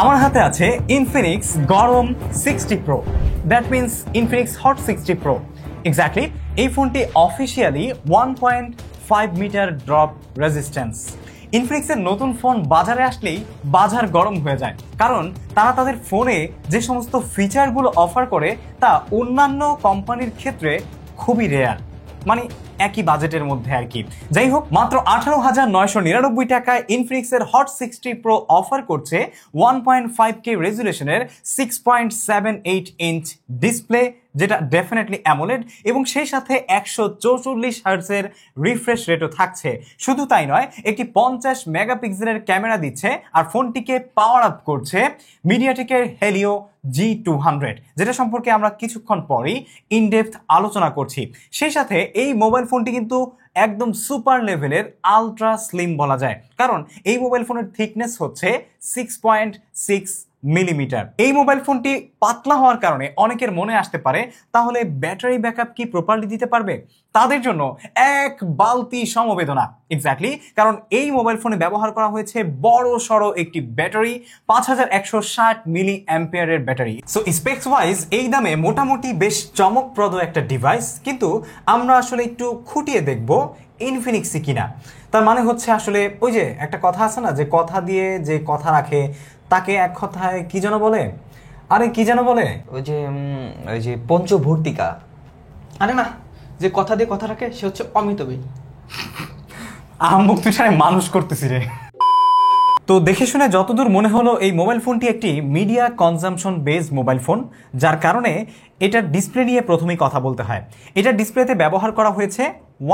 আমার হাতে আছে ইনফিনিক্স গরম 60 pro, that means Infinix hot 60 pro. Exactly এই ফোনটি অফিসিয়ালি 1.5 মিটার ড্রপ রেজিস্ট্যান্স। ইনফিনিক্সের নতুন ফোন বাজারে আসলেই বাজার গরম হয়ে যায়, কারণ তারা তাদের ফোনে যে সমস্ত ফিচারগুলো অফার করে তা অন্যান্য কোম্পানির ক্ষেত্রে খুবই রেয়ার, মানে একই বাজেটের মধ্যে আর কি। যাই হোক, মাত্র 18,999 টাকায় ইনফিনিক্সের হট 60 প্রো অফার করছে 1.5K রেজুলেশনের 6.78 ইঞ্চ ডিসপ্লে, যেটা ডেফিনেটলি অ্যামোলেড, এবং সেই সাথে 144 হার্টজের রিফ্রেশ রেটও থাকছে। শুধু তাই নয়, একটি 50 মেগাপিক্সেলের ক্যামেরা দিচ্ছে, আর ফোনটিকে পাওয়ার আপ করছে মিডিয়াটেকের হেলিও G200, যেটা সম্পর্কে আমরা কিছুক্ষণ পরেই ইনডেপথ আলোচনা করছি। সেই সাথে এই মোবাইল ফোনটি কিন্তু একদম সুপার লেভেলের আলট্রা স্লিম বলা যায়, কারণ এই মোবাইল ফোনের থিকনেস হচ্ছে 6.6 মিলিমিটার। এই মোবাইল ফোনটি পাতলা হওয়ার কারণে অনেকের মনে আসতে পারে, তাহলে ব্যাটারি ব্যাকআপ কি প্রপারলি দিতে পারবে? তাদের জন্য এক বালতি সমবেদনা। এক্স্যাক্টলি, কারণ এই মোবাইল ফোনে ব্যবহার করা হয়েছে বড় সড়ো একটি ব্যাটারি, 5160 মিলি অ্যাম্পিয়ারের ব্যাটারি। সো স্পেক্স ওয়াইজ এই দামে মোটামুটি বেশ চমকপ্রদ একটা ডিভাইস, কিন্তু আমরা আসলে একটু খুঁটিয়ে দেখব ইনফিনিক্সই কিনা। তার মানে হচ্ছে আসলে ওই যে একটা কথা আছে না, যে কথা দিয়ে যে কথা রাখে তাকে এক কথায় কি যেন বলে, আরে কি যেন বলে, ওই যে পঞ্চভর্তিকা। আরে না, যে কথা দিয়ে কথা রাখে সে হচ্ছে অমিতবী। আহম্মক তুই সারে মানুষ করতেছি রে। তো দেখে শুনে যতদূর মনে হলো, এই মোবাইল ফোনটি একটি media consumption based mobile phone, যার কারণে এটার ডিসপ্লে নিয়ে প্রথমেই কথা বলতে হয়। এটার ডিসপ্লেতে ব্যবহার করা হয়েছে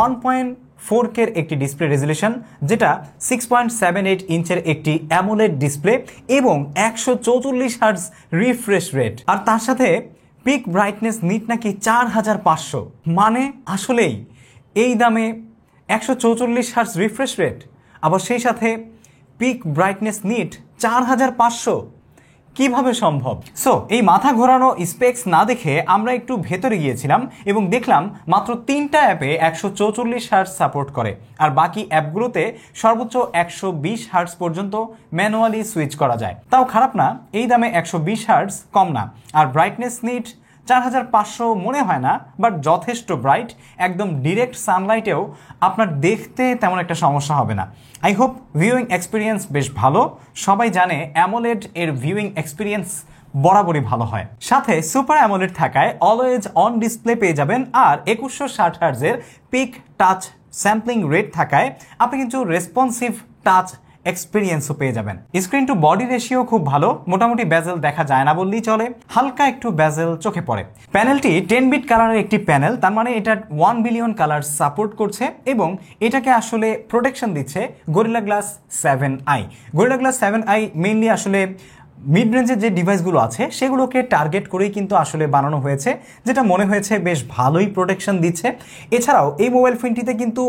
1.4K একটি ডিসপ্লে রেজুলেশন, যেটা 6.78 ইঞ্চের একটি অ্যামোলেড ডিসপ্লে এবং 144 হার্টজ রিফ্রেশ রেট, আর তার সাথে পিক ব্রাইটনেস নিট নাকি 4500। মানে আসলেই এই দামে 144 হার্টজ রিফ্রেশ রেট, আবার সেই সাথে পিক ব্রাইটনেস নিট 4500, কিভাবে সম্ভব? সো এই মাথা ঘোরানো স্পেক্স না দেখে আমরা একটু ভেতরে গিয়েছিলাম এবং দেখলাম মাত্র 3টা অ্যাপে 144 হার্টজ সাপোর্ট করে, আর বাকি অ্যাপগুলোতে সর্বোচ্চ 120 হার্টজ পর্যন্ত ম্যানুয়ালি সুইচ করা যায়। তাও খারাপ না, এই দামে 120 হার্টজ কম না। আর ব্রাইটনেস নিট 4500 মনে হয় না, বাট যথেষ্ট ব্রাইট, একদম ডিরেক্ট সানলাইটেও আপনার দেখতে তেমন একটা সমস্যা হবে না। আই হোপ ভিউইং এক্সপিরিয়েন্স বেশ ভালো। সবাই জানে অ্যামোলেড এর ভিউইং এক্সপিরিয়েন্স বরাবরই ভালো হয়। সাথে সুপার অ্যামোলেড থাকায় অলওয়েজ অন ডিসপ্লে পেয়ে যাবেন, আর 2160 হার্টজের পিক টাচ স্যাম্পলিং রেট থাকায় আপনি কিন্তু রেসপন্সিভ টাচ এক্সপিরিয়েন্সও পেয়ে যাবেন। স্ক্রিন টু বডি রেশিও খুব ভালো, মোটামুটি বেজেল দেখা যায় না বললেই চলে, হালকা একটু বেজেল চোখে পড়ে। প্যানেলটি 10 বিট কালারের একটি প্যানেল, তার মানে এটা 1 বিলিয়ন কালার সাপোর্ট করছে, এবং এটাকে আসলে প্রোটেকশন দিচ্ছে gorilla glass 7i। Gorilla glass 7i mainly আসলে মিড রেঞ্জের যে ডিভাইসগুলো আছে সেগুলোকে টার্গেট করেই কিন্তু আসলে বানানো হয়েছে, যেটা মনে হয়েছে বেশ ভালোই প্রোটেকশন দিচ্ছে। এছাড়াও এই মোবাইল ফোনটিতে কিন্তু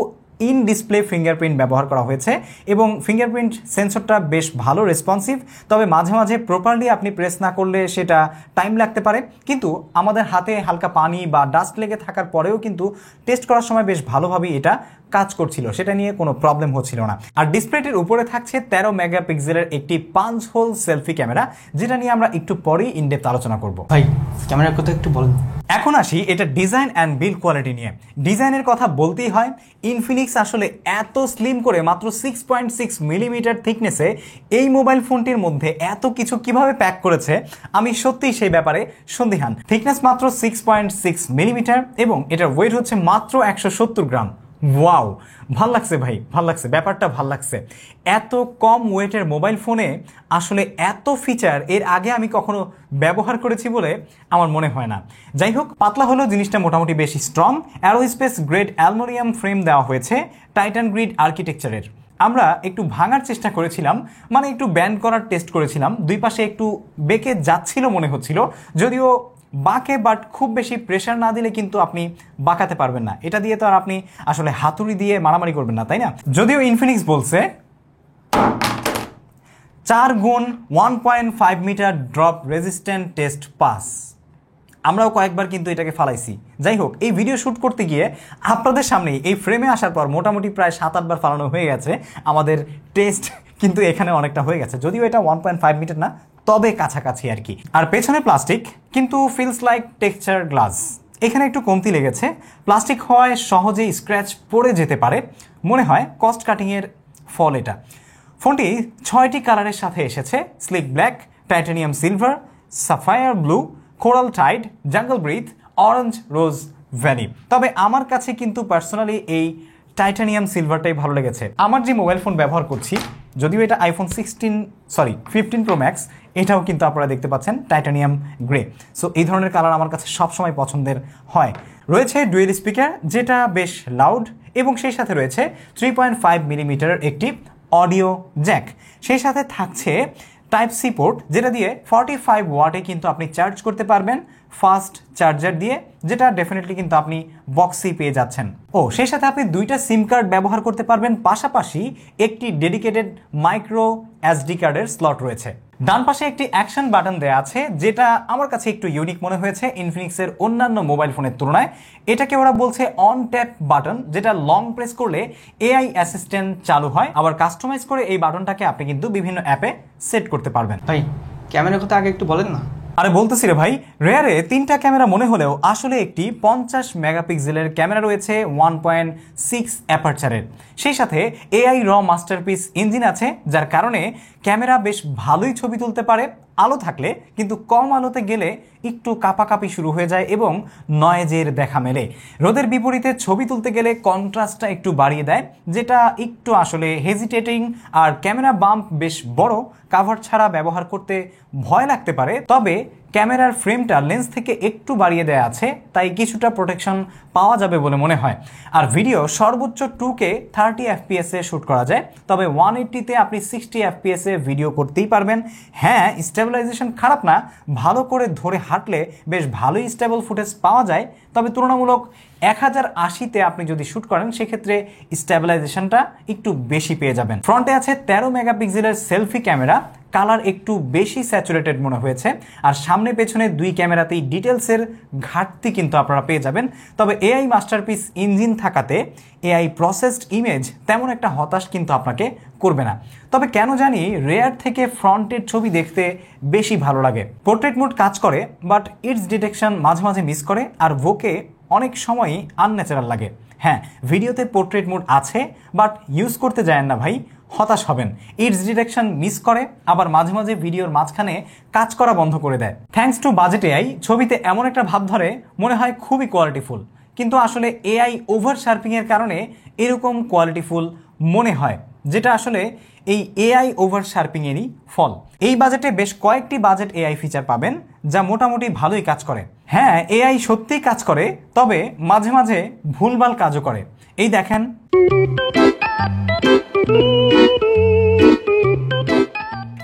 ইন ডিসপ্লে ফিঙ্গারপ্রিন্ট ব্যবহার করা হয়েছে, এবং ফিঙ্গারপ্রিন্ট সেন্সরটা বেশ ভালো রেসপন্সিভ, তবে মাঝে মাঝে প্রপারলি আপনি প্রেস না করলে সেটা টাইম লাগতে পারে, কিন্তু আমাদের হাতে হালকা পানি বা ডাস্ট লেগে থাকার পরেও কিন্তু টেস্ট করার সময় বেশ ভালোভাবেই এটা কাজ করছিল, সেটা নিয়ে কোনো প্রবলেম হচ্ছিল না। আর ডিসপ্লেটির উপরে থাকছে 13 মেগাপিক্সেলের একটি 5 হোল সেলফি ক্যামেরা, যেটা নিয়ে আমরা একটু পরেই ইনডেপথ আলোচনা করব। ভাই ক্যামেরার কথা একটু বলুন। এখন আসি এটা ডিজাইন অ্যান্ড বিল্ড কোয়ালিটি নিয়ে। ডিজাইনের কথা বলতেই হয়, ইনফিনিক্স আসলে এত স্লিম করে মাত্র 6.6 মিলিমিটার থিকনেসে এই মোবাইল ফোনটির মধ্যে এত কিছু কিভাবে প্যাক করেছে, আমি সত্যিই সেই ব্যাপারে সন্দিহান। থিকনেস মাত্র 6.6 মিলিমিটার, এবং এটার ওয়েট হচ্ছে মাত্র 170 গ্রাম। ওয়াও, ভাল লাগছে ভাই, ভাল লাগছে, ব্যাপারটা ভাল লাগছে। এত কম ওয়েটের মোবাইল ফোনে আসলে এত ফিচার এর আগে আমি কখনো ব্যবহার করেছি বলে আমার মনে হয় না। যাই হোক, পাতলা হলেও জিনিসটা মোটামুটি বেশি strong. Aerospace grade aluminium frame দেওয়া হয়েছে টাইটান গ্রিড আর্কিটেকচারের। আমরা একটু ভাঙার চেষ্টা করেছিলাম, মানে একটু ব্যান্ড করার টেস্ট করেছিলাম, দুই পাশে একটু বেঁকে যাচ্ছিল মনে হচ্ছিল, যদিও বাঁকে, বাট খুব বেশি প্রেশার না দিলে কিন্তু আপনি বাঁকাতে পারবেন না। এটা দিয়ে তো আর আপনি আসলে হাতুড়ি দিয়ে মারামারি করবেন না, তাই না? যদিও ইনফিনিক্স বলছে 4 গুণ 1.5 metre drop resistant test pass. আমরাও কয়েকবার কিন্তু এটাকে ফালাইছি। যাই হোক, এই ভিডিও শ্যুট করতে গিয়ে আপনাদের সামনেই এই ফ্রেমে আসার পর মোটামুটি প্রায় 7-8 বার ফালানো হয়ে গেছে। আমাদের টেস্ট কিন্তু এখানে অনেকটা হয়ে গেছে, যদিও এটা 1.5 মিটার না, তবে কাছাকাছি আর কি। আর পেছনে প্লাস্টিক, কিন্তু ফিলস লাইক টেক্সচার গ্লাস। এখানে একটু কমতি লেগেছে, প্লাস্টিক হওয়ায় সহজেই স্ক্র্যাচ পড়ে যেতে পারে, মনে হয় কস্ট কাটিংয়ের ফল এটা। ফোনটি 6টি কালারের সাথে এসেছে, sleek black, titanium silver, sapphire blue, coral tide, jungle breath, orange, rose valley. তবে আমার কাছে কিন্তু পার্সোনালি এই টাইটানিয়াম সিলভারটাই ভালো লেগেছে। আমার যে মোবাইল ফোন ব্যবহার করছি, যদিও এটা আইফোন 15 প্রো ম্যাক্স, এটাও কিন্তু আপনারা দেখতে পাচ্ছেন টাইটানিয়াম গ্রে। সো এই ধরনের কালার আমার কাছে সবসময় পছন্দের হয়। রয়েছে ডুয়েল স্পিকার, যেটা বেশ লাউড, এবং সেই সাথে রয়েছে 3.5 মিলিমিটারের একটি অডিও জ্যাক। সেই সাথে থাকছে টাইপ সি পোর্ট, যেটা দিয়ে 45 ওয়াটে কিন্তু আপনি চার্জ করতে পারবেন ফাস্ট চার্জার দিয়ে, যেটা ডেফিনেটলি কিন্তু আপনি বক্সেই পেয়ে যাচ্ছেন। সেই সাথে আপনি 2টা সিম কার্ড ব্যবহার করতে পারবেন, পাশাপাশি একটি ডেডিকেটেড মাইক্রো এসডি কার্ডের স্লট রয়েছে। ডান পাশে একটি অ্যাকশন বাটন দেওয়া আছে, যেটা আমার কাছে একটু ইউনিক মনে হয়েছে ইনফিনিক্সের অন্যান্য মোবাইল ফোনের তুলনায়। এটাকে ওরা বলছে অন ট্যাপ বাটন, যেটা লং প্রেস করলে এআই অ্যাসিস্ট্যান্ট চালু হয়। আবার কাস্টমাইজ করে এই বাটনটাকে আপনি কিন্তু বিভিন্ন অ্যাপে সেট করতে পারবেন। ভাই ক্যামেরার কথা আগে একটু বলেন না। আরে বলতেছি রে ভাই, রেয়ারে 3টা ক্যামেরা মনে হলেও আসলে একটি 50 মেগাপিক্সেলের ক্যামেরা রয়েছে 1.6 অ্যাপারচারের। সেই সাথে এআই র মাস্টারপিস ইঞ্জিন আছে, যার কারণে ক্যামেরা বেশ ভালোই ছবি তুলতে পারে আলো থাকলে, কিন্তু কম আলোতে গেলে একটু কাঁপাকাঁপি শুরু হয়ে যায় এবং নয়েজের দেখা মেলে। রোদের বিপরীতে ছবি তুলতে গেলে কন্ট্রাস্টটা একটু বাড়িয়ে দেয়, যেটা একটু আসলে হেজিটেটিং। আর ক্যামেরা বাম্প বেশ বড়, কাভার ছাড়া ব্যবহার করতে ভয় লাগতে পারে। তবে ক্যামেরার ফ্রেমটা লেন্স থেকে একটু বাড়িয়ে দেয়া আছে, তাই কিছুটা প্রোটেকশন পাওয়া যাবে বলে মনে হয়। আর ভিডিও সর্বোচ্চ 2K 30 FPS এ শ্যুট করা যায়, তবে 180-তে আপনি 60 FPS এ ভিডিও করতেই পারবেন। হ্যাঁ, স্টেবিলাইজেশন খারাপ না, ভালো করে ধরে হাঁটলে বেশ ভালোই স্টেবল ফুটেজ পাওয়া যায়। তবে তুলনামূলক 1080-তে আপনি যদি শ্যুট করেন, সেক্ষেত্রে স্টেবিলাইজেশনটা একটু বেশি পেয়ে যাবেন। ফ্রন্টে আছে 13 মেগাপিক্সেলের সেলফি ক্যামেরা, কালার একটু বেশি স্যাচুরেটেড মনে হয়েছে। আর সামনে পেছনে 2 ক্যামেরাতেই ডিটেলসের ঘাটতি কিন্তু আপনারা পেয়ে যাবেন। তবে এআই মাস্টারপিস ইঞ্জিন থাকাতে এআই প্রসেসড ইমেজ তেমন একটা হতাশ কিন্তু আপনাকে করবে না। তবে কেন জানি রেয়ার থেকে ফ্রন্টের ছবি দেখতে বেশি ভালো লাগে। পোর্ট্রেট মোড কাজ করে, বাট ইটস ডিটেকশন মাঝে মাঝে মিস করে, আর ভোকে অনেক সময়ই আনন্যাচারাল লাগে। হ্যাঁ, ভিডিওতে পোর্ট্রেট মোড আছে, বাট ইউজ করতে যায় না ভাই, হতাশ হবেন। ইটস ডিটেকশন মিস করে, আবার মাঝে মাঝে ভিডিওর মাঝখানে কাজ করা বন্ধ করে দেয়। থ্যাঙ্কস টু বাজেট এআই ছবিতে এমন একটা ভাব ধরে মনে হয় খুবই কোয়ালিটিফুল, কিন্তু আসলে এআই ওভার শার্পিংয়ের কারণে এরকম কোয়ালিটিফুল মনে হয়, যেটা আসলে এই এআই ওভার শার্পিংয়েরই ফল। এই বাজেটে বেশ কয়েকটি বাজেট এআই ফিচার পাবেন, যা মোটামুটি ভালোই কাজ করে। হ্যাঁ, এআই সত্যিই কাজ করে, তবে মাঝে মাঝে ভুলভাল কাজও করে। এই দেখেন,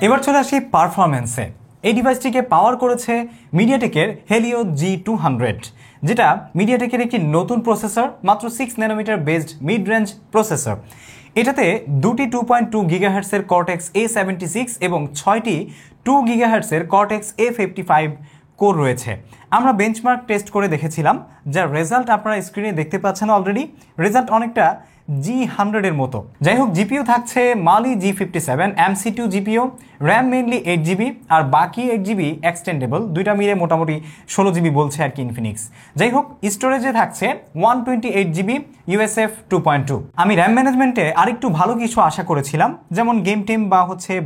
এবার চলে আসি পারফরমেন্সে। এই ডিভাইসটিকে পাওয়ার করেছে মিডিয়াটেকের হেলিও G200, যেটা মিডিয়াটেকের একটি নতুন প্রসেসর, মাত্র 6 nanometre based mid range processor. এটাতে 2টি 2.2 গিগাহার্টসের কর্টেক্স A76 এবং 6টি 2 গিগাহার্টসের কর্টেক্স A55 কোর রয়েছে। আমরা বেঞ্চমার্ক টেস্ট করে দেখেছিলাম, যার রেজাল্ট আপনারা স্ক্রিনে দেখতে পাচ্ছেন অলরেডি। রেজাল্ট অনেকটা G100 এর মতো। যাই হোক, জিপিও থাকছে Mali G57 MC2 GPU, RAM mainly 8GB, আর বাকি 8GB এক্সটেন্ডেবল। দুইটা মিলে মোটামুটি 16GB বলছে আর কি ইনফিনিক্স। যাই হোক, স্টোরেজে থাকছে 128GB USF 2.2। আমি র্যাম ম্যানেজমেন্টে আরেকটু ভালো কিছু আশা করেছিলাম, যেমন গেম টেম বা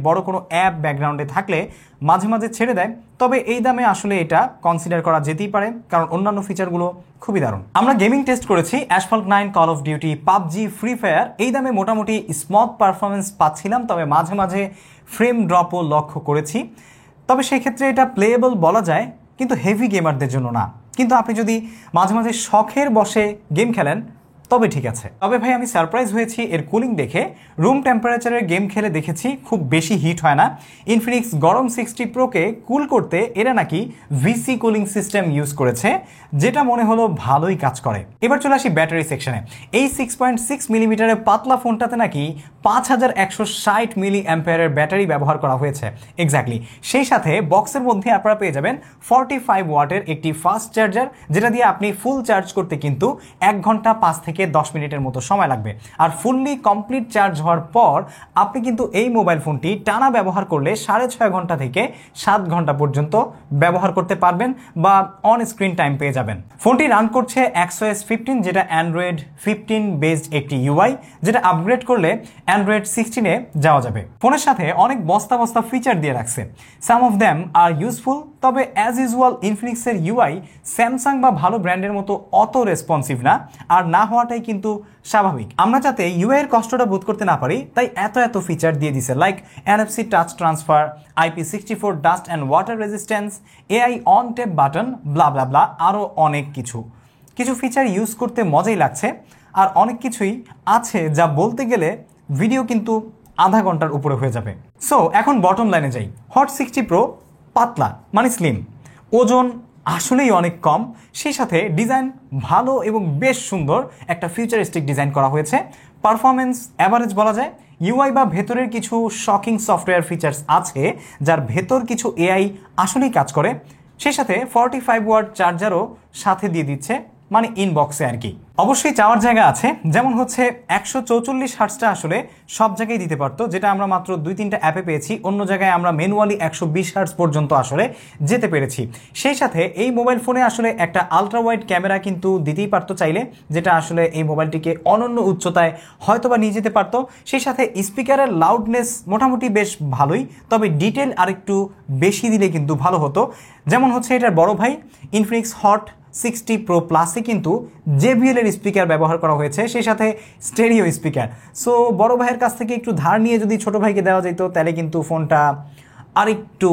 বড় কোনো অ্যাপ ব্যাকগ্রাউন্ডে থাকলে মাঝে মাঝে ছেড়ে দেয়। তবে এই দামে আসলে এটা কনসিডার করা যেতেই পারে, কারণ অন্যান্য ফিচারগুলো খুবই দারুণ। আমরা গেমিং টেস্ট করেছি asphalt 9, call of duty, PUBG, free fire. এই দামে মোটামুটি স্মুথ পারফরমেন্স পাচ্ছিলাম, তবে মাঝে মাঝে ফ্রেম ড্রপও লক্ষ্য করেছি। তবে সেই ক্ষেত্রে এটা প্লেয়েবল বলা যায়, কিন্তু হেভি গেমারদের জন্য না। কিন্তু আপনি যদি মাঝে মাঝে শখের বসে গেম খেলেন, তবে ঠিক আছে। তবে ভাই, আমি সারপ্রাইজ হয়েছি এর কুলিং দেখে। রুম টেম্পারেচারের গেম খেলে দেখেছি খুব বেশি হিট হয় না। ইনফিনিক্স গরম 60 প্রোকে কুল করতে এরা নাকি ভিসি কুলিং সিস্টেম ইউজ করেছে, যেটা মনে হলো ভালোই কাজ করে। এবার চলে আসি ব্যাটারি সেকশনে। এই 6.6 মিলিমিটারের পাতলা ফোনটাতে নাকি 5160 মিলি অ্যাম্পিয়ারের ব্যাটারি ব্যবহার করা হয়েছে এক্স্যাক্টলি। সেই সাথে বক্সের মধ্যে আপনারা পেয়ে যাবেন 45 ওয়াটের একটি ফাস্ট চার্জার, যেটা দিয়ে আপনি ফুল চার্জ করতে কিন্তু 1 ঘন্টা 5 থেকে থেকে 10 মিনিটের মতো সময় লাগবে। আর ফুললি কমপ্লিট চার্জ হওয়ার পর আপনি কিন্তু এই মোবাইল ফোনটি টানা ব্যবহার করলে 6.5 ঘন্টা থেকে 7 ঘন্টা পর্যন্ত ব্যবহার করতে পারবেন বা অন স্ক্রিন টাইম পেয়ে যাবেন। ফোনটি রান করছে XOS 15, যেটা অ্যান্ড্রয়েড 15 বেসড একটি ইউআই, যেটা আপগ্রেড করলে অ্যান্ড্রয়েড 16-এ যাওয়া যাবে। ফোনের সাথে অনেক বস্তা বস্তা ফিচার দিয়ে রাখছে। সাম অফ দ্যাম আর ইউজফুল, তবে অ্যাজ ইউজুয়াল ইনফিনিক্সের ইউআই স্যামসাং বা ভালো ব্র্যান্ডের মতো অত রেসপন্সিভ না, আর না হওয়াটাই কিন্তু স্বাভাবিক। আমরা যাতে ইউআই এর কষ্টটা বোধ করতে না পারি তাই এত ফিচার দিয়ে দিছে, like NFC touch transfer, IP64 dust and water resistance, AI on tap button, blah blah blah, আরও অনেক কিছু ফিচার ইউজ করতে মজাই লাগছে। আর অনেক কিছুই আছে যা বলতে গেলে ভিডিও কিন্তু আধা ঘন্টার উপরে হয়ে যাবে। সো এখন বটম লাইনে যাই। হট 60 Pro পাতলা মানে স্লিম, ওজন আসলেই অনেক কম, সেই সাথে ডিজাইন ভালো এবং বেশ সুন্দর একটা ফিউচারিস্টিক ডিজাইন করা হয়েছে। পারফরমেন্স অ্যাভারেজ বলা যায়। ইউআই বা ভেতরের কিছু শকিং সফটওয়্যার ফিচার্স আছে যার ভেতর কিছু এআই আসলেই কাজ করে। সেই সাথে 45 ওয়াট চার্জারও সাথে দিয়ে দিচ্ছে, মানে ইনবক্সে আর কি। অবশ্যই চাওয়ার জায়গা আছে, যেমন হচ্ছে 144 হার্টসটা আসলে সব জায়গায় দিতে পারতো, যেটা আমরা মাত্র 2-3টা অ্যাপে পেয়েছি। অন্য জায়গায় আমরা ম্যানুয়ালি 120 হার্টস পর্যন্ত আসলে যেতে পেরেছি। সেই সাথে এই মোবাইল ফোনে আসলে একটা আলট্রা ওয়াইড ক্যামেরা কিন্তু দিতেই পারতো চাইলে, যেটা আসলে এই মোবাইলটিকে অনন্য উচ্চতায় হয়তোবা নিয়ে যেতে পারতো। সেই সাথে স্পিকারের লাউডনেস মোটামুটি বেশ ভালোই, তবে ডিটেল আরেকটু বেশি দিলে কিন্তু ভালো হতো। যেমন হচ্ছে এটার বড় ভাই ইনফিনিক্স হট 60 Pro প্লাসে কিন্তু JBL এর স্পিকার ব্যবহার করা হয়েছে, সেই সাথে স্টেরিও স্পিকার। সো বড় ভাইয়ের কাছ থেকে একটু ধার নিয়ে যদি ছোট ভাইকে দেওয়া যেত তাহলে কিন্তু ফোনটা আরেকটু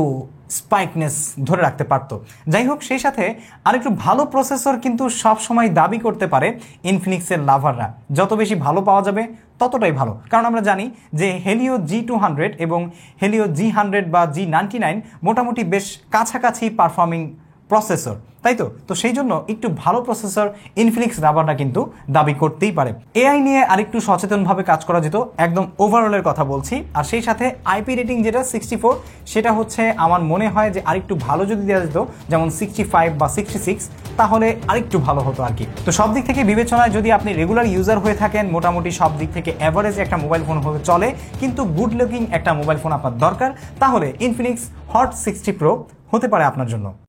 স্পাইকনেস ধরে রাখতে পারতো। যাই হোক, সেই সাথে আরেকটু ভালো প্রসেসর কিন্তু সব সময় দাবি করতে পারে ইনফিনিক্সের লাভাররা। যত বেশি ভালো পাওয়া যাবে ততটাই ভালো, কারণ আমরা জানি যে হেলিও G200 এবং হেলিও G100 বা G99 মোটামুটি বেশ কাছাকাছি পারফর্মিং প্রসেসর, তাই তো সেই জন্য একটু ভালো প্রসেসর ইনফিনিক্স রাবারটা কিন্তু দাবি করতেই পারে। এআই নিয়ে আরেকটু সচেতনভাবে কাজ করা যেত, একদম ওভারঅলের কথা বলছি। আর সেই সাথে আইপি রেটিং যেটা 64, সেটা হচ্ছে আমার মনে হয় যে আরেকটু ভালো যদি দেওয়া যেত, যেমন 65 বা 66, তাহলে আরেকটু ভালো হতো আর কি। তো সব দিক থেকে বিবেচনায় যদি আপনি রেগুলার ইউজার হয়ে থাকেন, মোটামুটি সব দিক থেকে অ্যাভারেজ একটা মোবাইল ফোন হতে চলে, কিন্তু গুড লুকিং একটা মোবাইল ফোন আপনার দরকার, তাহলে ইনফিনিক্স হট 60 Pro হতে পারে আপনার জন্য।